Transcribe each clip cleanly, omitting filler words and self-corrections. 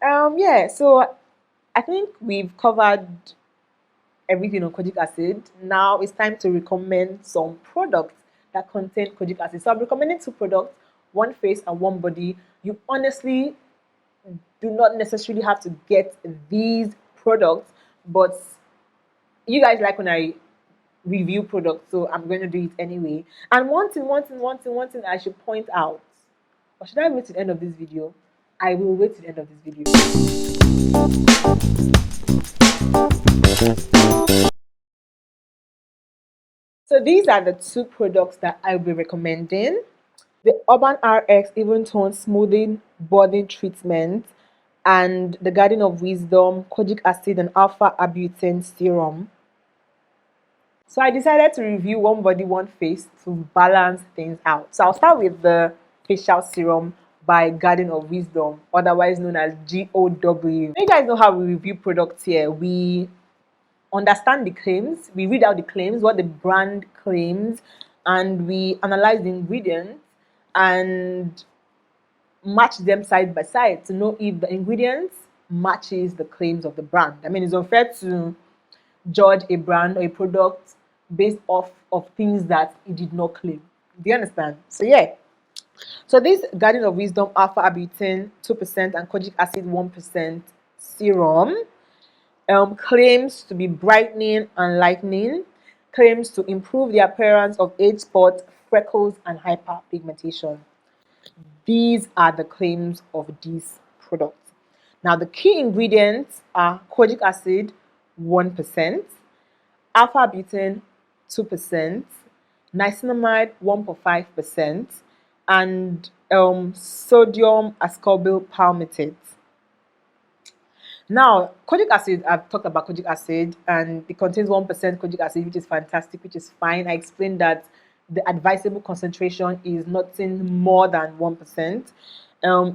Yeah, so I think we've covered everything on kojic acid. Now it's time to recommend some products that contain kojic acid. So I'm recommending two products, one face and one body. You honestly do not necessarily have to get these products, but you guys like when I review products, so I'm going to do it anyway. And one thing I should point out, or should I wait to the end of this video? I will wait to the end of this video. So these are the two products that I will be recommending. The Urban RX Even Tone Smoothing Body Treatment and the Garden of Wisdom Kojic Acid and Alpha Arbutin Serum. So I decided to review one body, one face to balance things out. So I'll start with the facial serum by Garden of Wisdom, otherwise known as GOW. You guys know how we review products here. We understand the claims, we read out the claims, what the brand claims, and we analyze the ingredients and match them side by side to know if the ingredients matches the claims of the brand. I mean, it's unfair to judge a brand or a product based off of things that it did not claim. Do you understand? So yeah. So this Garden of Wisdom Alpha Arbutin 2% and Kojic Acid 1% serum claims to be brightening and lightening, claims to improve the appearance of age spots, freckles, and hyperpigmentation. These are the claims of these products. Now, the key ingredients are kojic acid 1%, alpha arbutin 2%, niacinamide 1.5%, and sodium ascorbyl palmitate. Now, kojic acid, I've talked about kojic acid, and it contains 1% kojic acid, which is fantastic, which is fine. I explained that the advisable concentration is nothing more than 1%.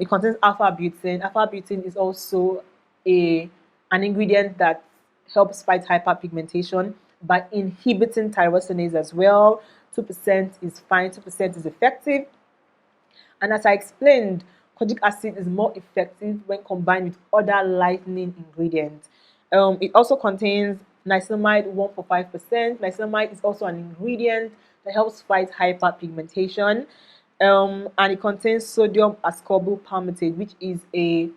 It contains alpha arbutin. Alpha arbutin is also an ingredient that helps fight hyperpigmentation by inhibiting tyrosinase as well. 2% is fine, 2% is effective. And as I explained, kojic acid is more effective when combined with other lightening ingredients. It also contains niacinamide 1.5%. Niacinamide is also an ingredient that helps fight hyperpigmentation. And it contains sodium ascorbyl palmitate, which is a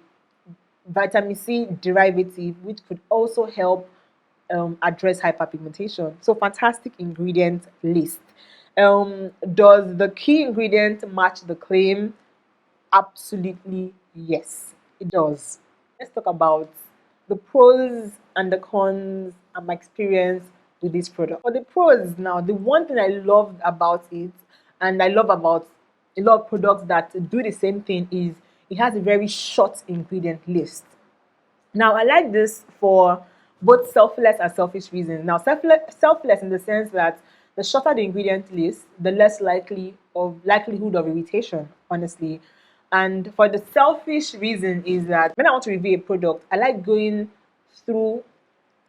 vitamin C derivative, which could also help address hyperpigmentation. So fantastic ingredient list. Does the key ingredient match the claim? Absolutely yes, it does. Let's talk about the pros and the cons and my experience with this product. For the pros now, the one thing I loved about it, and I love about a lot of products that do the same thing, is it has a very short ingredient list. Now, I like this for both selfless and selfish reasons. Now, selfless in the sense that the shorter the ingredient list, the less likelihood of irritation, honestly. And for the selfish reason is that when I want to review a product, I like going through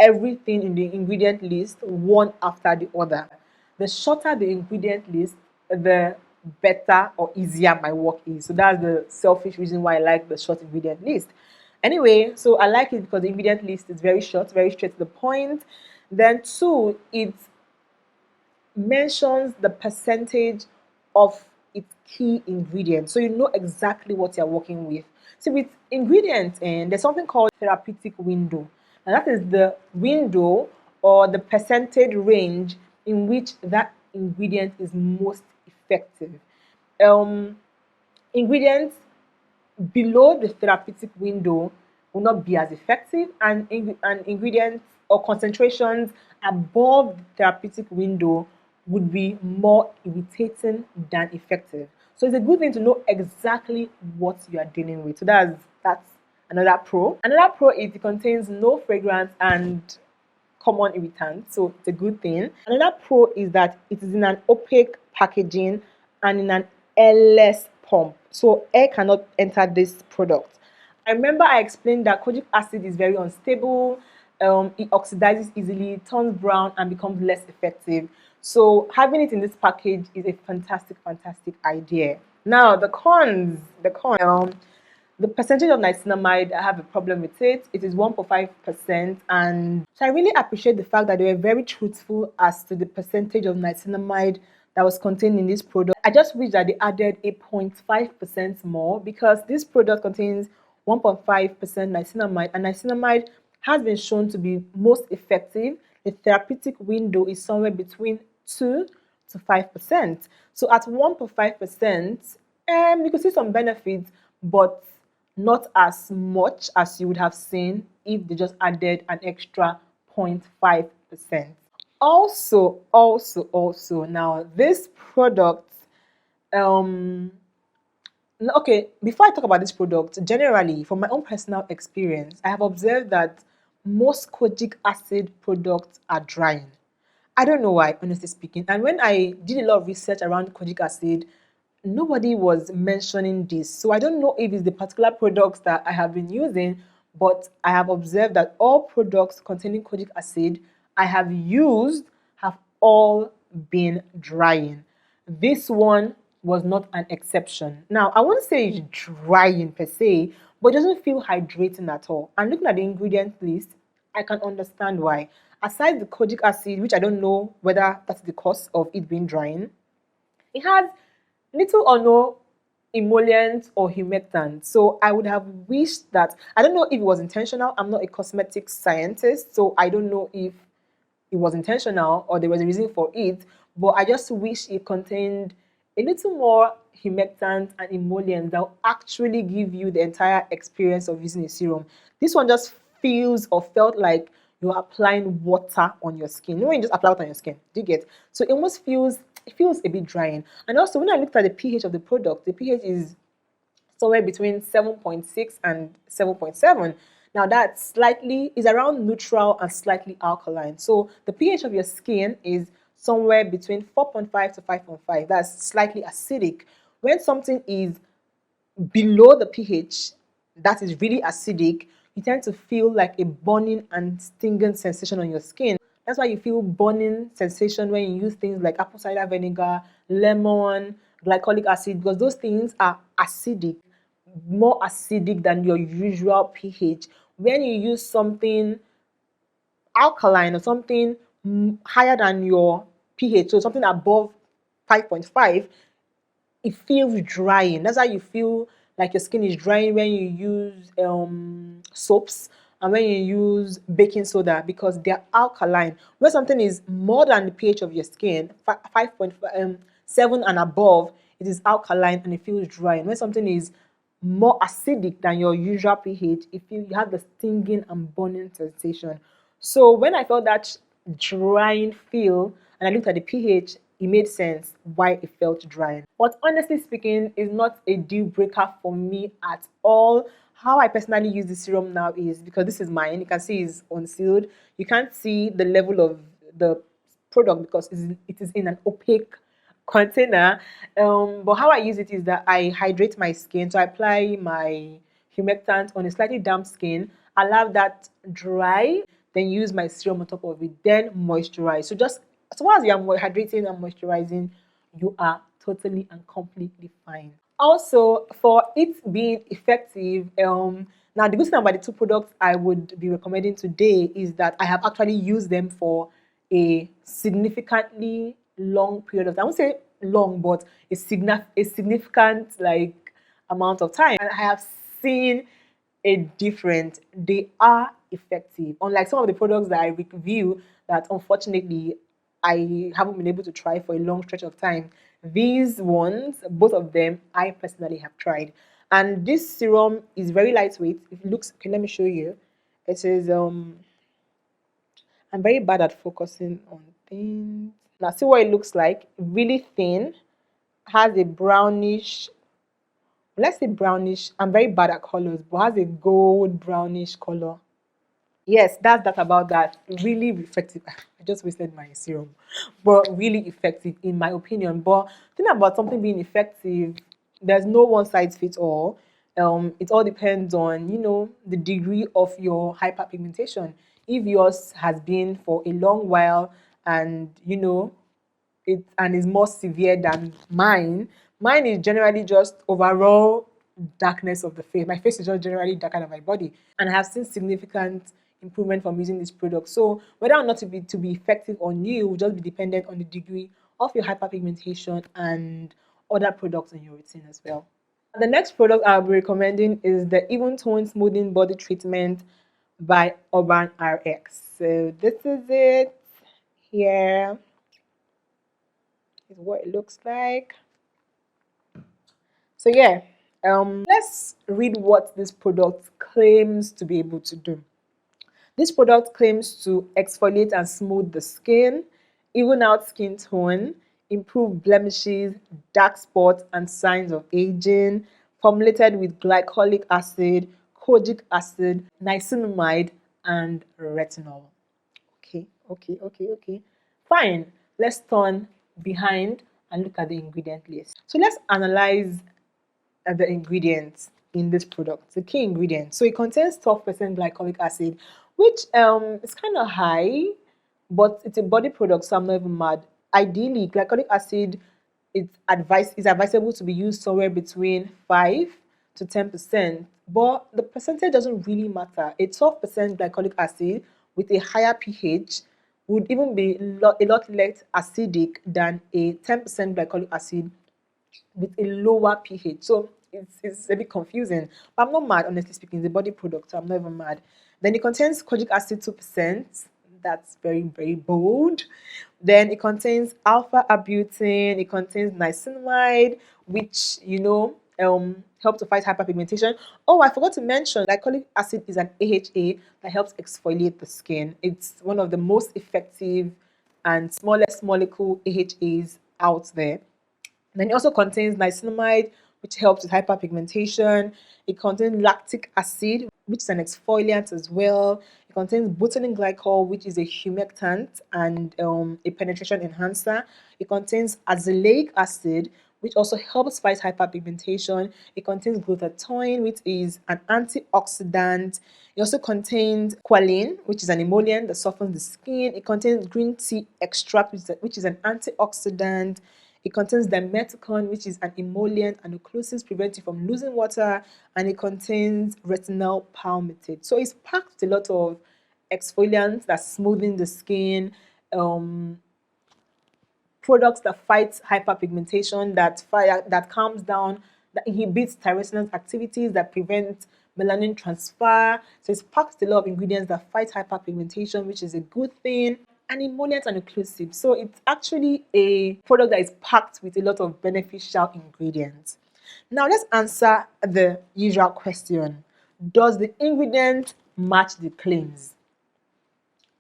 everything in the ingredient list one after the other. The shorter the ingredient list, the better or easier my work is. So that's the selfish reason why I like the short ingredient list. Anyway, so I like it because the ingredient list is very short, very straight to the point. Then two, it mentions the percentage of its key ingredients, so you know exactly what you're working with. So with ingredients, and there's something called therapeutic window, and that is the window or the percentage range in which that ingredient is most effective. Ingredients below the therapeutic window will not be as effective, and ingredients or concentrations above the therapeutic window would be more irritating than effective. So it's a good thing to know exactly what you are dealing with. So that's another pro. Another pro is it contains no fragrance and common irritants, so it's a good thing. Another pro is that it is in an opaque packaging and in an airless pump, so air cannot enter this product. I remember I explained that kojic acid is very unstable, it oxidizes easily, turns brown, and becomes less effective. So having it in this package is a fantastic idea. Now the cons. The percentage of niacinamide, I have a problem with it. It is 1.5%. And so I really appreciate the fact that they were very truthful as to the percentage of niacinamide that was contained in this product. I just wish that they added 8.5% more, because this product contains 1.5% niacinamide, and niacinamide has been shown to be most effective. The therapeutic window is somewhere between 2 to 5%. So at 1.5%, you could see some benefits, but not as much as you would have seen if they just added an extra 0.5%. Also, now this product, um, okay, before I talk about this product, generally, from my own personal experience, I have observed that most kojic acid products are drying. I don't know why, honestly speaking. And when I did a lot of research around kojic acid, nobody was mentioning this. So I don't know if it's the particular products that I have been using, but I have observed that all products containing kojic acid I have used have all been drying. This one was not an exception. Now, I won't say it's drying per se, but it doesn't feel hydrating at all. And looking at the ingredient list, I can understand why. Aside the kojic acid, which I don't know whether that's the cause of it being drying, it has little or no emollient or humectant. So I would have wished that, I don't know if it was intentional. I'm not a cosmetic scientist, so I don't know if it was intentional or there was a reason for it, but I just wish it contained a little more humectant and emollient that will actually give you the entire experience of using a serum. This one just feels or felt like you're applying water on your skin. You know when you just apply water on your skin, do you get? So it feels a bit drying. And also when I looked at the pH of the product, the pH is somewhere between 7.6 and 7.7. Now that slightly is around neutral and slightly alkaline. So the pH of your skin is somewhere between 4.5 to 5.5. That's slightly acidic. When something is below the pH that is really acidic, you tend to feel like a burning and stinging sensation on your skin. That's why you feel burning sensation when you use things like apple cider vinegar, lemon, glycolic acid, because those things are acidic, more acidic than your usual pH. When you use something alkaline or something higher than your pH, so something above 5.5, it feels drying. That's how you feel like your skin is drying when you use soaps and when you use baking soda, because they're alkaline. When something is more than the pH of your skin, 5.7 and above, it is alkaline and it feels drying. When something is more acidic than your usual pH, you have the stinging and burning sensation. So when I felt that drying feel and I looked at the pH, it made sense why it felt drying. But honestly speaking, it's not a deal breaker for me at all. How I personally use the serum now is, because this is mine, you can see it's unsealed. You can't see the level of the product because it is in an opaque container. But how I use it is that I hydrate my skin. So I apply my humectant on a slightly damp skin, allow that dry, then use my serum on top of it, then moisturize. So just as long as you're hydrating and moisturizing, you are totally and completely fine. Also, for it being effective, now the good thing about the two products I would be recommending today is that I have actually used them for a significantly long period of time. I won't say long, but a significant like amount of time. And I have seen a difference. They are effective. Unlike some of the products that I review that unfortunately I haven't been able to try for a long stretch of time. These ones, both of them, I personally have tried. And this serum is very lightweight. It looks, okay, let me show you. It says, I'm very bad at focusing on things. Now, see what it looks like. Really thin, has a brownish, let's say brownish. I'm very bad at colors, but has a gold brownish color. Yes, that's that about that. Really effective. I just wasted my serum, but really effective in my opinion. But thing about something being effective, there's no one size fits all. It all depends on the degree of your hyperpigmentation. If yours has been for a long while and it and is more severe than mine. Mine is generally just overall darkness of the face. My face is just generally darker than my body, and I have seen significant improvement from using this product. So whether or not to be effective on you will just be dependent on the degree of your hyperpigmentation and other products in your routine as well. The next product I'll be recommending is the Even Tone Smoothing Body Treatment by Urban RX. So this is it. Here is what it looks like. So yeah, let's read what this product claims to be able to do. This product claims to exfoliate and smooth the skin, even out skin tone, improve blemishes, dark spots, and signs of aging, formulated with glycolic acid, kojic acid, niacinamide, and retinol. Okay. Fine. Let's turn behind and look at the ingredient list. So let's analyze the ingredients in this product, the key ingredients. So it contains 12% glycolic acid, which is kind of high, but it's a body product, so I'm not even mad. Ideally, glycolic acid is advisable to be used somewhere between 5 to 10%, but the percentage doesn't really matter. A 12% glycolic acid with a higher pH would even be a lot less acidic than a 10% glycolic acid with a lower pH. So it's a bit confusing. But I'm not mad, honestly speaking. It's a body product, so I'm not even mad. Then it contains kojic acid 2%. That's very, very bold. Then it contains alpha arbutin. It contains niacinamide, which help to fight hyperpigmentation. Oh, I forgot to mention, glycolic acid is an AHA that helps exfoliate the skin. It's one of the most effective and smallest molecule AHAs out there. Then it also contains niacinamide, which helps with hyperpigmentation. It contains lactic acid, which is an exfoliant as well. It contains botulinic glycol, which is a humectant and a penetration enhancer. It contains azelaic acid, which also helps fight hyperpigmentation. It contains glutathione, which is an antioxidant. It also contains squalene, which is an emollient that softens the skin. It contains green tea extract, which is an antioxidant. It contains dimethion, which is an emollient and occlusives, prevent you from losing water, and it contains retinol palmitate. So it's packed with a lot of exfoliants that smoothing the skin, products that fight hyperpigmentation, that calms down, that inhibits tyrosine activities, that prevent melanin transfer. So it's packed with a lot of ingredients that fight hyperpigmentation, which is a good thing, and emollient and occlusive. So it's actually a product that is packed with a lot of beneficial ingredients. Now let's answer the usual question. Does the ingredient match the claims?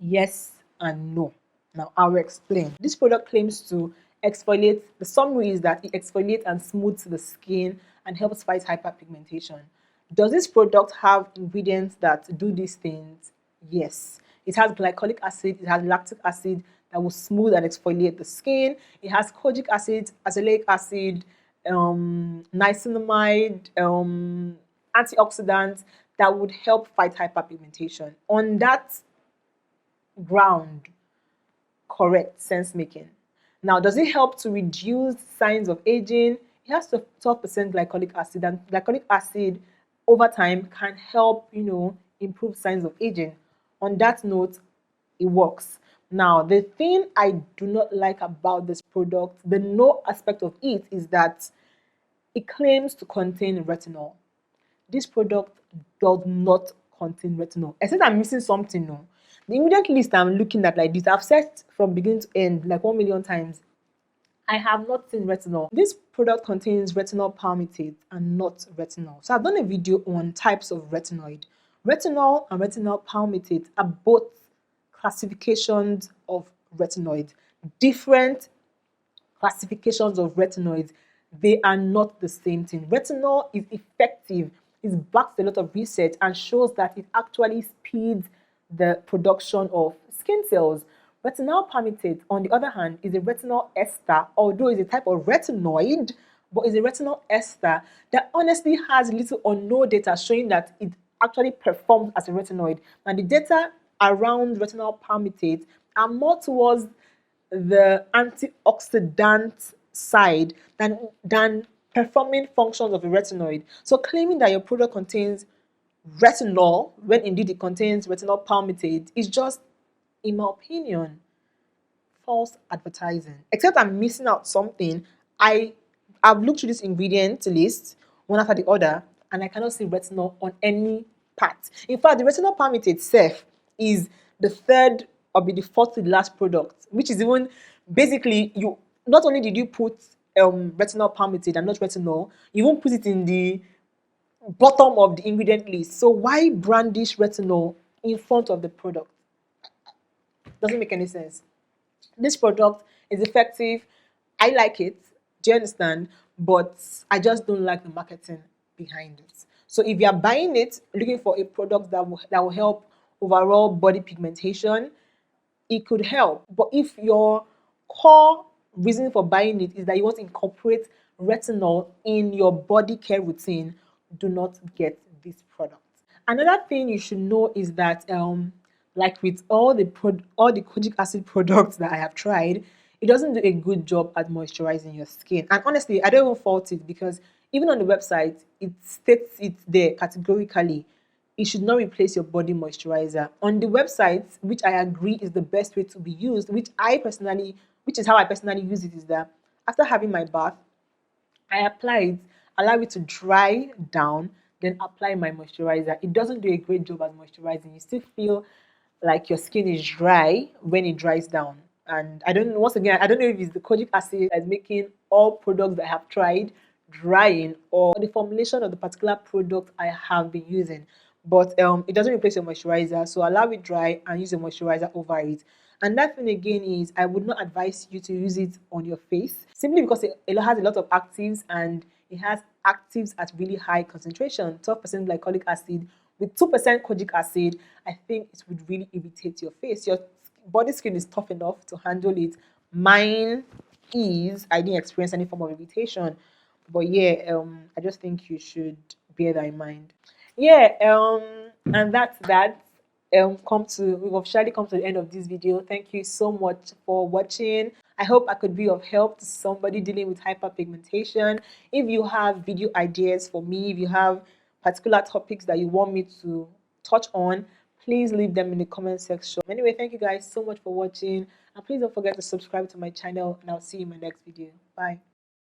Yes and no. Now I will explain. This product claims to exfoliate. The summary is that it exfoliates and smooths the skin and helps fight hyperpigmentation. Does this product have ingredients that do these things? Yes. It has glycolic acid, it has lactic acid that will smooth and exfoliate the skin. It has kojic acid, azelaic acid, niacinamide, antioxidants that would help fight hyperpigmentation. On that ground, correct sense making. Now, does it help to reduce signs of aging? It has 12% glycolic acid, and glycolic acid over time can help, improve signs of aging. On that note, it works. Now, the thing I do not like about this product, the no aspect of it, is that it claims to contain retinol. This product does not contain retinol. Except I'm missing something, no. The ingredient list I'm looking at like this, I've said from beginning to end like 1 million times. I have not seen retinol. This product contains retinol palmitate and not retinol. So I've done a video on types of retinoid. Retinol and retinol palmitate are both classifications of retinoids. Different classifications of retinoids. They are not the same thing. Retinol is effective. It's backed with a lot of research and shows that it actually speeds the production of skin cells. Retinol palmitate, on the other hand, is a retinol ester, although it's a type of retinoid, but it's a retinol ester that honestly has little or no data showing that it actually performs as a retinoid. And the data around retinol palmitate are more towards the antioxidant side than performing functions of a retinoid. So claiming that your product contains retinol when indeed it contains retinol palmitate is just, in my opinion, false advertising. Except I'm missing out something. I've looked through this ingredient list one after the other, and I cannot see retinol on any part. In fact, the retinol palmitate itself is the third or be the fourth to the last product, which is even basically, you not only did you put retinol palmitate and not retinol, you won't put it in the bottom of the ingredient list. So why brandish retinol in front of the product? Doesn't make any sense. This product is effective. I like it. Do you understand? But I just don't like the marketing behind it. So if you are buying it, looking for a product that will help overall body pigmentation, it could help. But if your core reason for buying it is that you want to incorporate retinol in your body care routine, do not get this product. Another thing you should know is that like with all the kojic acid products that I have tried, it doesn't do a good job at moisturizing your skin. And honestly, I don't even fault it, because even on the website, it states it there categorically. It should not replace your body moisturizer. On the website, which I agree is the best way to be used, which is how I personally use it, is that after having my bath, I apply it, allow it to dry down, then apply my moisturizer. It doesn't do a great job at moisturizing. You still feel like your skin is dry when it dries down. And I don't know, once again, I don't know if it's the kojic acid that's making all products that I have tried drying, or the formulation of the particular product I have been using. But it doesn't replace your moisturizer, so allow it dry and use your moisturizer over it. And that thing again is, I would not advise you to use it on your face, simply because it has a lot of actives, and it has actives at really high concentration, 12% glycolic acid with 2% kojic acid. I think it would really irritate your face. Your body skin is tough enough to handle it. Mine is, I didn't experience any form of irritation. But yeah, I just think you should bear that in mind. Yeah, and that's that. We've officially come to the end of this video. Thank you so much for watching. I hope I could be of help to somebody dealing with hyperpigmentation. If you have video ideas for me, if you have particular topics that you want me to touch on, please leave them in the comment section. Anyway, thank you guys so much for watching, and please don't forget to subscribe to my channel, and I'll see you in my next video. Bye.